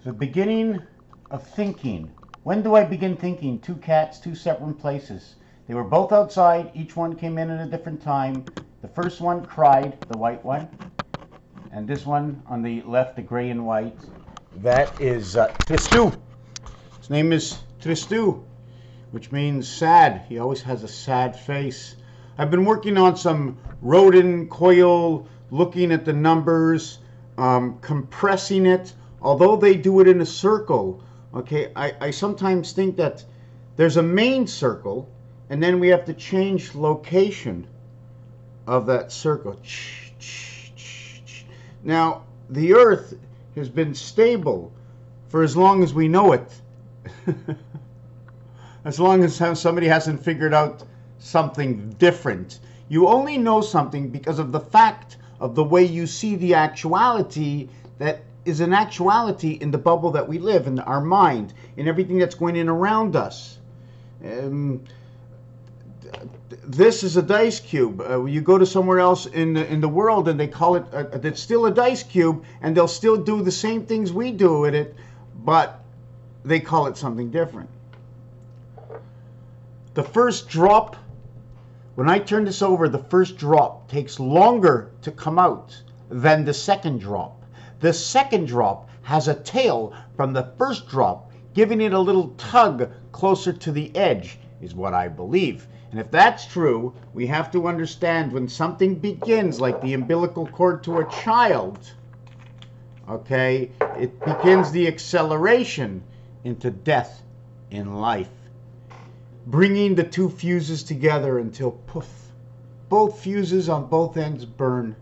The beginning of thinking. When do I begin thinking? Two cats, two separate places. They were both outside. Each one came in at a different time. The first one cried, the white one. And this one on the left, the gray and white. That is Tristou. His name is Tristou, which means sad. He always has a sad face. I've been working on some rodent coil, looking at the numbers, compressing it. Although they do it in a circle, okay, I sometimes think that there's a main circle, and then we have to change location of that circle. Now, the Earth has been stable for as long as we know it. As long as somebody hasn't figured out something different. You only know something because of the fact of the way you see the actuality that is an actuality in the bubble that we live, in our mind, in everything that's going in around us. This is a dice cube. You go to somewhere else in the world and they call it, it's still a dice cube, and they'll still do the same things we do with it, but they call it something different. The first drop, when I turn this over, the first drop takes longer to come out than the second drop. The second drop has a tail from the first drop, giving it a little tug closer to the edge, is what I believe. And if that's true, we have to understand when something begins, like the umbilical cord to a child, okay, it begins the acceleration into death in life, bringing the two fuses together until poof, both fuses on both ends burn.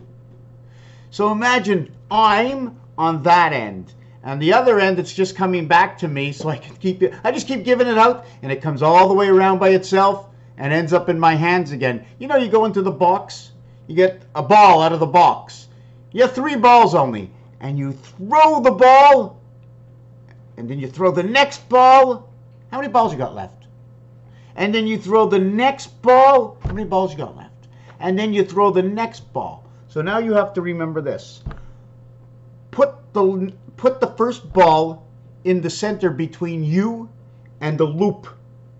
So imagine I'm on that end, and the other end, it's just coming back to me, so I can keep it. I just keep giving it out, and it comes all the way around by itself and ends up in my hands again. You know, you go into the box, you get a ball out of the box. You have 3 balls only, and you throw the ball, and then you throw the next ball. How many balls you got left? And then you throw the next ball. How many balls you got left? And then you throw the next ball. So now you have to remember this. Put the first ball in the center between you and the loop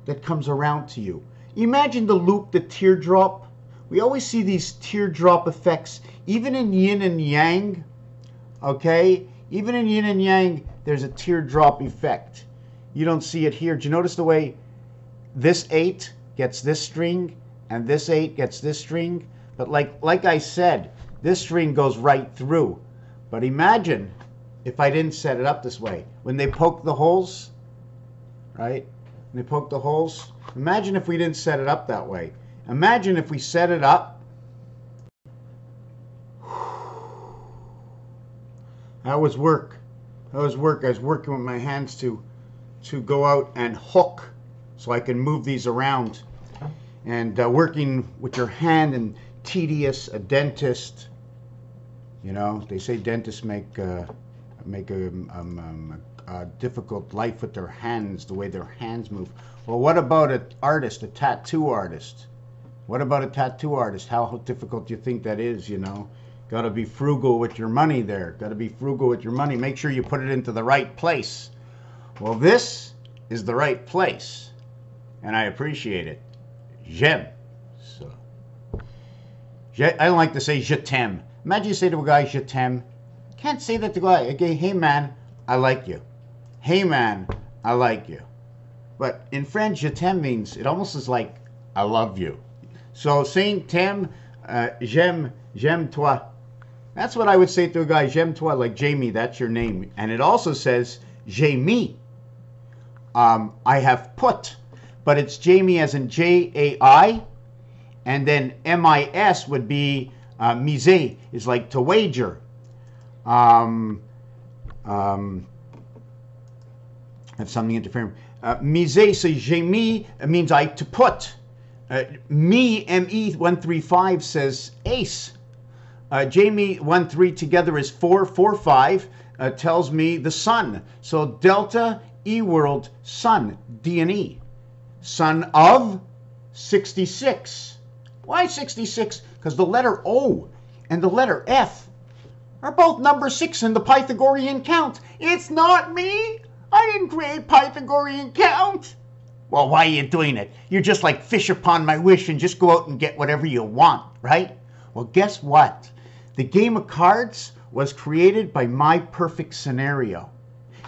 that comes around to you. Imagine the loop, the teardrop. We always see these teardrop effects, even in yin and yang, okay? Even in yin and yang, there's a teardrop effect. You don't see it here. Do you notice the way this 8 gets this string and this 8 gets this string? But like I said, this string goes right through. But imagine if I didn't set it up this way. When they poke the holes, right? When they poke the holes, imagine if we didn't set it up that way. Imagine if we set it up. That was work. That was work. I was working with my hands to go out and hook so I can move these around. And working with your hand and tedious, a dentist. You know, they say dentists make a difficult life with their hands, the way their hands move. Well, what about an artist, a tattoo artist? What about a tattoo artist? How difficult do you think that is, you know? Got to be frugal with your money there. Got to be frugal with your money. Make sure you put it into the right place. Well, this is the right place, and I appreciate it. J'aime. So, I don't like to say je t'aime. Imagine you say to a guy, je t'aime. Can't say that to a guy. Okay, hey man, I like you. Hey man, I like you. But in French, je t'aime means, it almost is like, I love you. So saying t'aime, j'aime toi. That's what I would say to a guy, j'aime toi, like Jamie, that's your name. And it also says, j'ai mis. I have put. But it's Jamie as in J-A-I. And then M-I-S would be miser, is like to wager. That's something interfering. Miser, so j'ai mis means I to put. Me, ME135 says ace. Jamie 1-3 together is 4, 4, 5. Tells me the sun. So delta E world sun, D&E. Son of 66. Why 66? Because the letter O and the letter F are both number 6 in the Pythagorean count. It's not me. I didn't create Pythagorean count. Well, why are you doing it? You're just like fish upon my wish and just go out and get whatever you want, right? Well, guess what? The game of cards was created by my perfect scenario.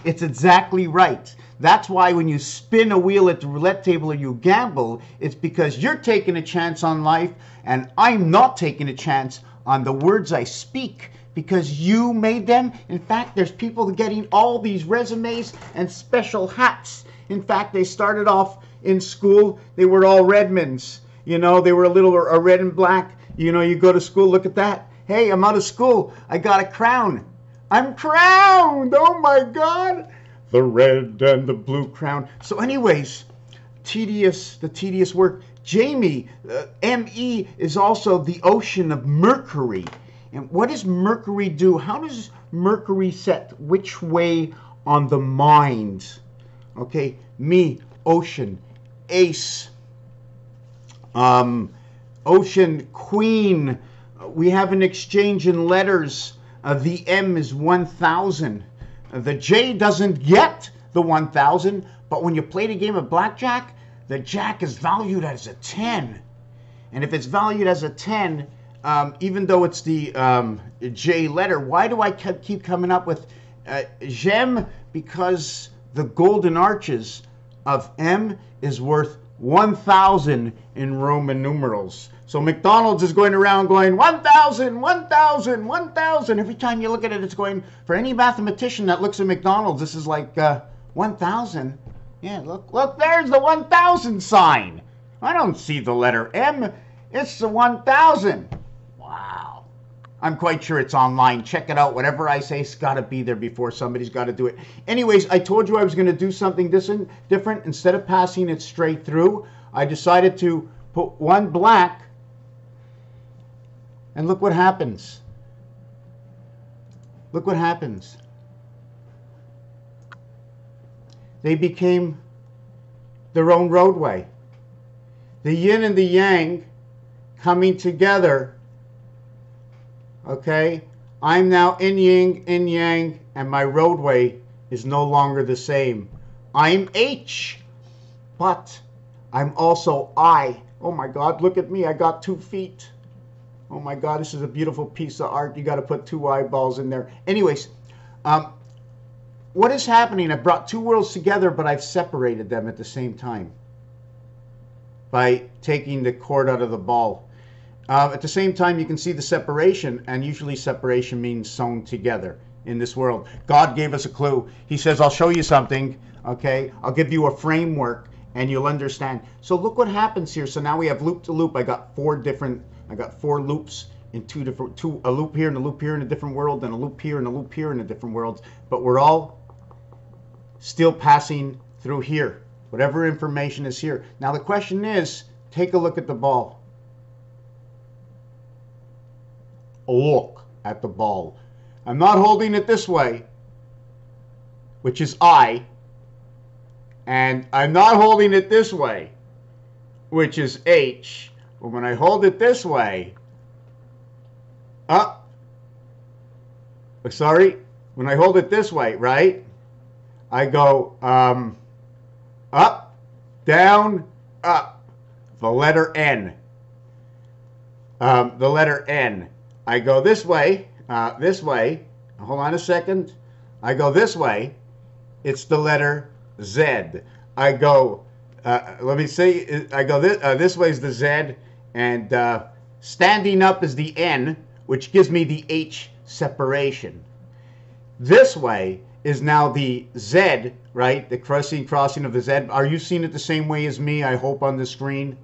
It's exactly right. That's why when you spin a wheel at the roulette table or you gamble, it's because you're taking a chance on life and I'm not taking a chance on the words I speak because you made them. In fact, there's people getting all these resumes and special hats. In fact, they started off in school, they were all Redmonds. You know, they were a little red and black. You know, you go to school, look at that. Hey, I'm out of school. I got a crown. I'm crowned. Oh my God. The red and the blue crown. So anyways, the tedious work. Jamie, M-E is also the ocean of Mercury. And what does Mercury do? How does Mercury set which way on the mind? Okay, me, ocean, ace, ocean, queen. We have an exchange in letters. The M is 1,000. The J doesn't get the 1,000, but when you play the game of blackjack, the jack is valued as a 10. And if it's valued as a 10, even though it's the J letter, why do I keep coming up with gem? Because the golden arches of M is worth 1,000 in Roman numerals. So McDonald's is going around going 1,000, 1,000, 1,000. Every time you look at it, it's going, for any mathematician that looks at McDonald's, this is like 1,000. Yeah, look, there's the 1,000 sign. I don't see the letter M. It's the 1,000. Wow. I'm quite sure it's online. Check it out. Whatever I say, it's got to be there before somebody's got to do it. Anyways, I told you I was going to do something different. Instead of passing it straight through, I decided to put one black. And look what happens. Look what happens. They became their own roadway. The yin and the yang coming together. Okay? I'm now in yang, and my roadway is no longer the same. I'm H, but I'm also I. Oh my God, look at me. I got 2 feet. Oh my God, this is a beautiful piece of art. You got to put 2 eyeballs in there. Anyways, what is happening? I brought 2 worlds together, but I've separated them at the same time by taking the cord out of the ball. At the same time, you can see the separation, and usually separation means sewn together in this world. God gave us a clue. He says, I'll show you something, okay? I'll give you a framework, and you'll understand. So look what happens here. So now we have loop to loop. I got 4 loops in a loop here and a loop here in a different world, and a loop here and a loop here in a different world. But we're all still passing through here. Whatever information is here. Now the question is, take a look at the ball. Look at the ball. I'm not holding it this way, which is I. And I'm not holding it this way, which is H. But when I hold it this way, when I hold it this way, right, I go up, down, up, the letter N. The letter N. I go this way, hold on a second, I go this way, it's the letter Z. I go, let me see, I go this way is the Z, and standing up is the N, which gives me the H separation. This way is now the Z, right? The crossing of the Z. Are you seeing it the same way as me, I hope, on the screen?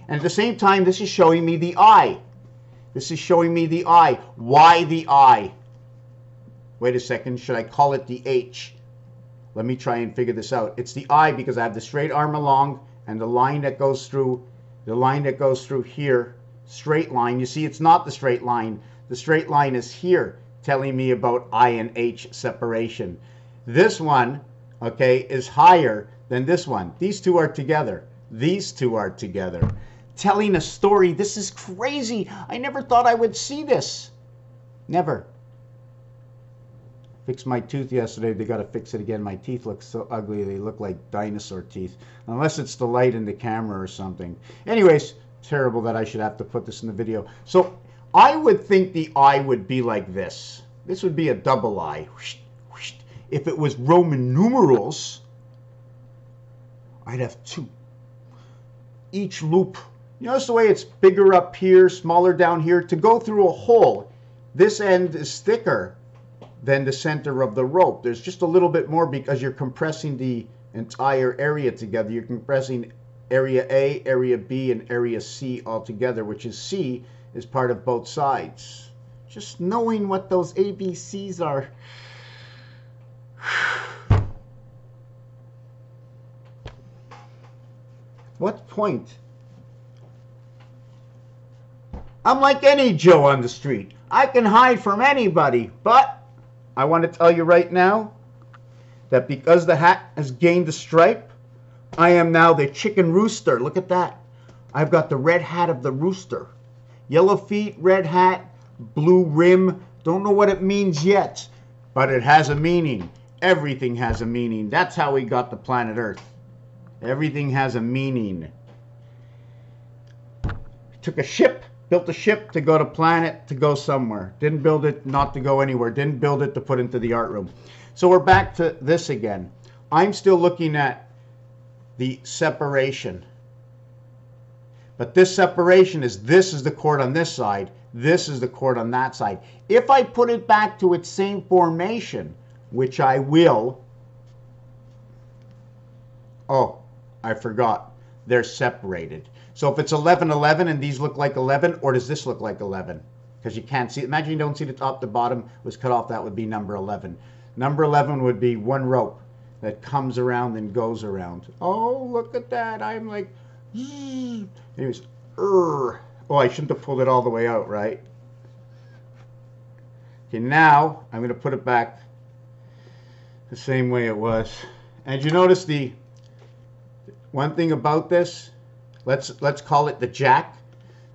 And at the same time, this is showing me the I. This is showing me the I. Why the I? Wait a second. Should I call it the H? Let me try and figure this out. It's the I because I have the straight arm along and the line that goes through here, straight line. You see, it's not the straight line. The straight line is here, telling me about I and H separation. This one, okay, is higher than this one. These 2 are together. These 2 are together. Telling a story. This is crazy. I never thought I would see this. Never. Fixed my tooth yesterday. They got to fix it again. My teeth look so ugly. They look like dinosaur teeth. Unless it's the light in the camera or something. Anyways, terrible that I should have to put this in the video. So I would think the I would be like this. This would be a double I. If it was Roman numerals, I'd have 2. Each loop. You notice the way it's bigger up here, smaller down here? To go through a hole, this end is thicker than the center of the rope. There's just a little bit more because you're compressing the entire area together. You're compressing area A, area B, and area C all together, which is C is part of both sides. Just knowing what those ABCs are. What point? I'm like any Joe on the street. I can hide from anybody, but I want to tell you right now that because the hat has gained a stripe, I am now the chicken rooster. Look at that. I've got the red hat of the rooster. Yellow feet, red hat, blue rim. Don't know what it means yet, but it has a meaning. Everything has a meaning. That's how we got the planet Earth. Everything has a meaning. Took a ship. Built a ship to go to planet, to go somewhere. Didn't build it not to go anywhere. Didn't build it to put into the art room. So we're back to this again. I'm still looking at the separation. But this separation is, this is the chord on this side. This is the chord on that side. If I put it back to its same formation, which I will. Oh, I forgot. They're separated. So if it's 11, 11, and these look like 11, or does this look like 11? Because you can't see it. Imagine you don't see the top, the bottom was cut off. That would be number 11. Number 11 would be one rope that comes around and goes around. Oh, look at that. I'm like, anyways, oh, I shouldn't have pulled it all the way out, right? Okay, now I'm going to put it back the same way it was. And you notice the one thing about this, let's call it the jack.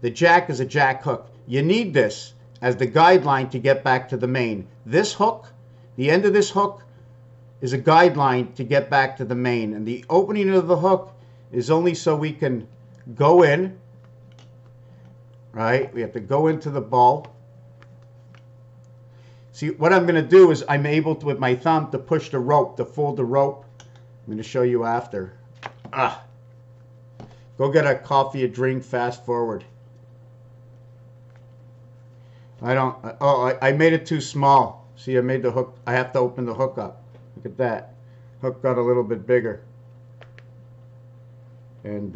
The jack is a jack hook. You need this as the guideline to get back to the main. This hook, the end of this hook, is a guideline to get back to the main. And the opening of the hook is only so we can go in, right? We have to go into the ball. See, what I'm going to do is I'm able to, with my thumb, to push the rope, to fold the rope. I'm going to show you after. Go get a coffee, a drink, fast forward. I made it too small. See, I made the hook, I have to open the hook up. Look at that. Hook got a little bit bigger. And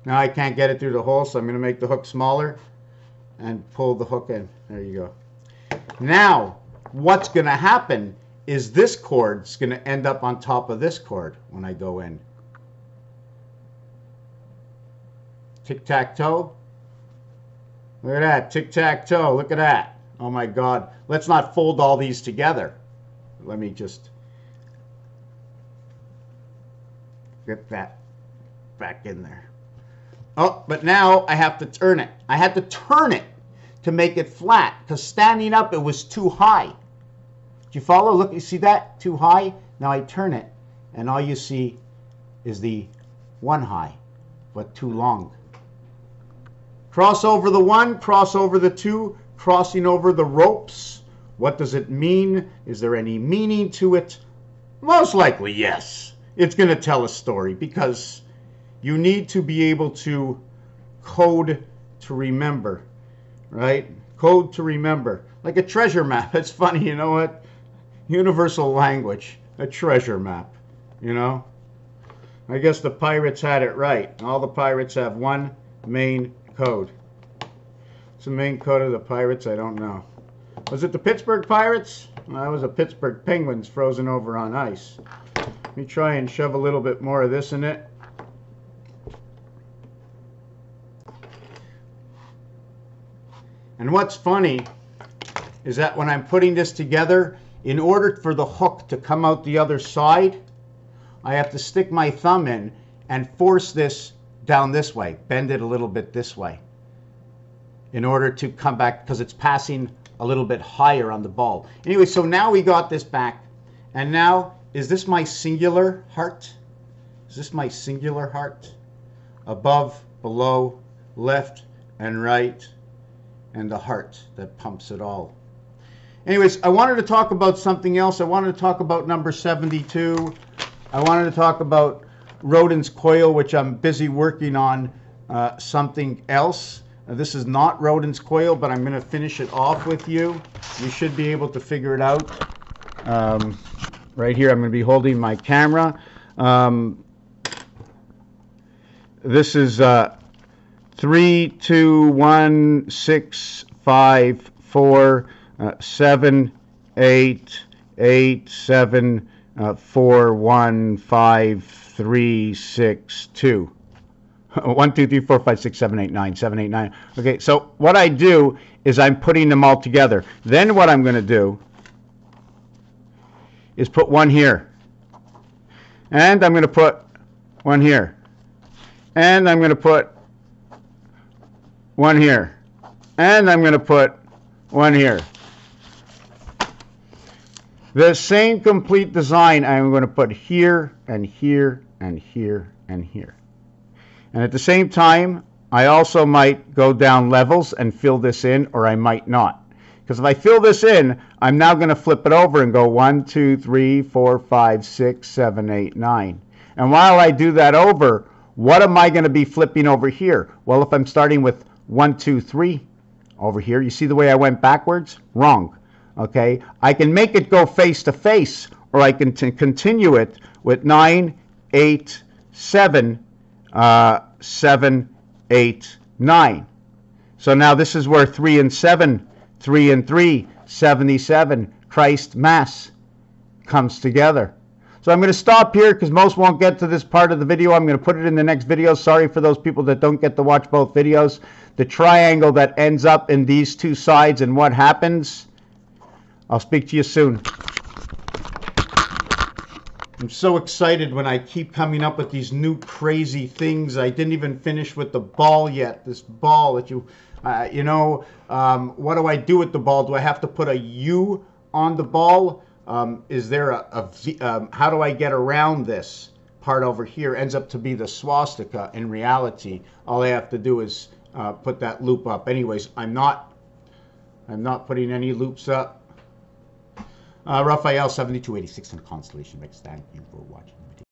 now I can't get it through the hole, so I'm going to make the hook smaller and pull the hook in. There you go. Now, what's going to happen is this cord's going to end up on top of this cord when I go in. Tic-tac-toe. Look at that. Tic-tac-toe. Look at that. Oh my God. Let's not fold all these together. Let me just get that back in there. Oh, but now I have to turn it. I had to turn it to make it flat because standing up it was too high. Do you follow? Look, you see that? Too high? Now I turn it and all you see is the one high, but too long. Cross over the one, cross over the two, crossing over the ropes. What does it mean? Is there any meaning to it? Most likely, yes. It's going to tell a story because you need to be able to code to remember, right? Code to remember. Like a treasure map. It's funny, you know what? Universal language. A treasure map, you know? I guess the pirates had it right. All the pirates have one main code. What's the main code of the pirates? I don't know. Was it the Pittsburgh Pirates? Well, that was the Pittsburgh Penguins frozen over on ice. Let me try and shove a little bit more of this in it. And what's funny is that when I'm putting this together, in order for the hook to come out the other side, I have to stick my thumb in and force this down this way, bend it a little bit this way in order to come back because it's passing a little bit higher on the ball. Anyway, so now we got this back. And now, is this my singular heart? Is this my singular heart? Above, below, left and right, and the heart that pumps it all. Anyways, I wanted to talk about something else. I wanted to talk about number 72. I wanted to talk about Rodin's coil, which I'm busy working on something else. This is not Rodin's coil, but I'm going to finish it off with you. You should be able to figure it out. Right here, I'm going to be holding my camera. This is 3, 2, 1, 6, 5, 4, 7, 8, 8, 7, 4, 1, 5, 3, 6, 2. 1, 2, 3, 4, 5, 6, 7, 8, 9, 7, 8, 9. Okay, so what I do is I'm putting them all together. Then what I'm going to do is put one here. And I'm going to put one here. And I'm going to put one here. And I'm going to put one here. The same complete design I'm going to put here and here and here and here. And at the same time, I also might go down levels and fill this in, or I might not. Because if I fill this in, I'm now going to flip it over and go 1, 2, 3, 4, 5, 6, 7, 8, 9. And while I do that over, what am I going to be flipping over here? Well, if I'm starting with 1, 2, 3 over here, you see the way I went backwards? Wrong. Okay? I can make it go face to face, or I can continue it with 9, 8, 7, 7, 8, 9. So now this is where 3 and 7, 3 and 3, 77, Christ Mass comes together. So I'm going to stop here because most won't get to this part of the video. I'm going to put it in the next video. Sorry for those people that don't get to watch both videos. The triangle that ends up in these two sides and what happens. I'll speak to you soon. I'm so excited when I keep coming up with these new crazy things. I didn't even finish with the ball yet. This ball that what do I do with the ball? Do I have to put a U on the ball? Is there a V? How do I get around this part over here? Ends up to be the swastika. In reality, all I have to do is put that loop up. Anyways, I'm not putting any loops up. Raphael 7286 in Constellation Mix. Thank you for watching.